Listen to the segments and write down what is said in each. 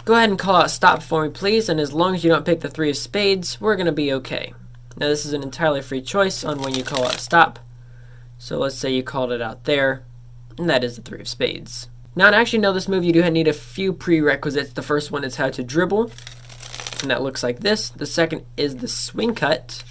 Go ahead and call out stop for me, please, and as long as you don't pick the 3 of spades, we're going to be okay. Now this is an entirely free choice on when you call out stop. So let's say you called it out there, and that is the 3 of spades. Now to actually know this move, you do need a few prerequisites. The first one is how to dribble, and that looks like this. The second is the swing cut,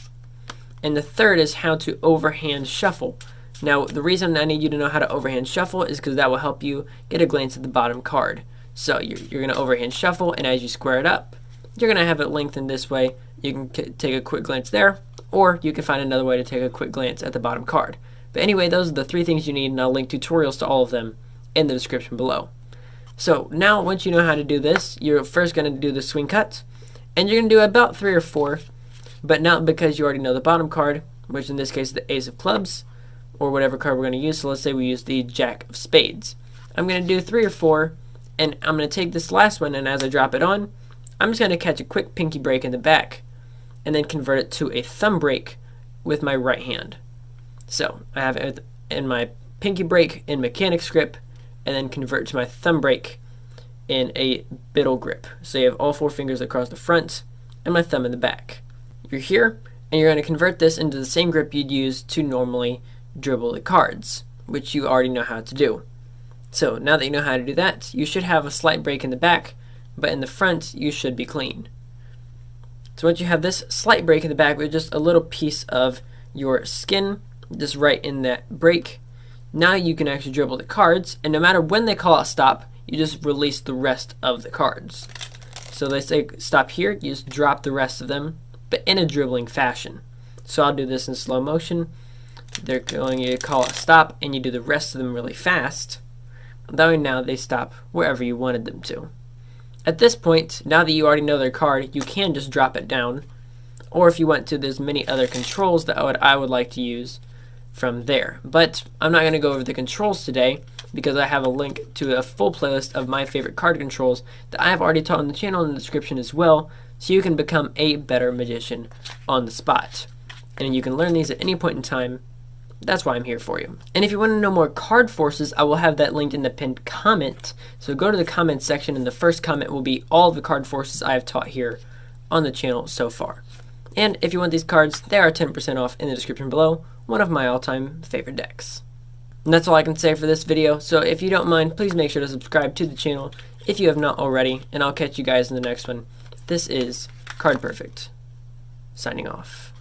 and the third is how to overhand shuffle. Now the reason I need you to know how to overhand shuffle is because that will help you get a glance at the bottom card. So you're going to overhand shuffle, and as you square it up, you're going to have it lengthened this way. You can take a quick glance there, or you can find another way to take a quick glance at the bottom card. But anyway, those are the 3 things you need, and I'll link tutorials to all of them in the description below. So now once you know how to do this, you're first going to do the swing cut, and you're going to do about 3 or 4, but not because you already know the bottom card, which in this case is the ace of clubs, or whatever card we're going to use. So let's say we use the jack of spades. I'm going to do 3 or 4, and I'm going to take this last one, and as I drop it on, I'm just going to catch a quick pinky break in the back, and then convert it to a thumb break with my right hand. So I have it in my pinky break in mechanics grip, and then convert to my thumb break in a biddle grip. So you have all 4 fingers across the front, and my thumb in the back. You're here, and you're going to convert this into the same grip you'd use to normally dribble the cards, which you already know how to do. So now that you know how to do that, you should have a slight break in the back, but in the front you should be clean. So once you have this slight break in the back with just a little piece of your skin just right in that break, now you can actually dribble the cards, and no matter when they call out stop, you just release the rest of the cards. So they say stop here, you just drop the rest of them, but in a dribbling fashion. So I'll do this in slow motion. They're going to call out stop, and you do the rest of them really fast. That way now they stop wherever you wanted them to. At this point, now that you already know their card, you can just drop it down, or if you want to, there's many other controls that I would like to use from there. But I'm not going to go over the controls today because I have a link to a full playlist of my favorite card controls that I have already taught on the channel in the description as well, so you can become a better magician on the spot. And you can learn these at any point in time. That's why I'm here for you. And if you want to know more card forces, I will have that linked in the pinned comment. So go to the comment section, and the first comment will be all of the card forces I have taught here on the channel so far. And if you want these cards, they are 10% off in the description below, one of my all-time favorite decks. And that's all I can say for this video, so if you don't mind, please make sure to subscribe to the channel if you have not already, and I'll catch you guys in the next one. This is Card Perfect, signing off.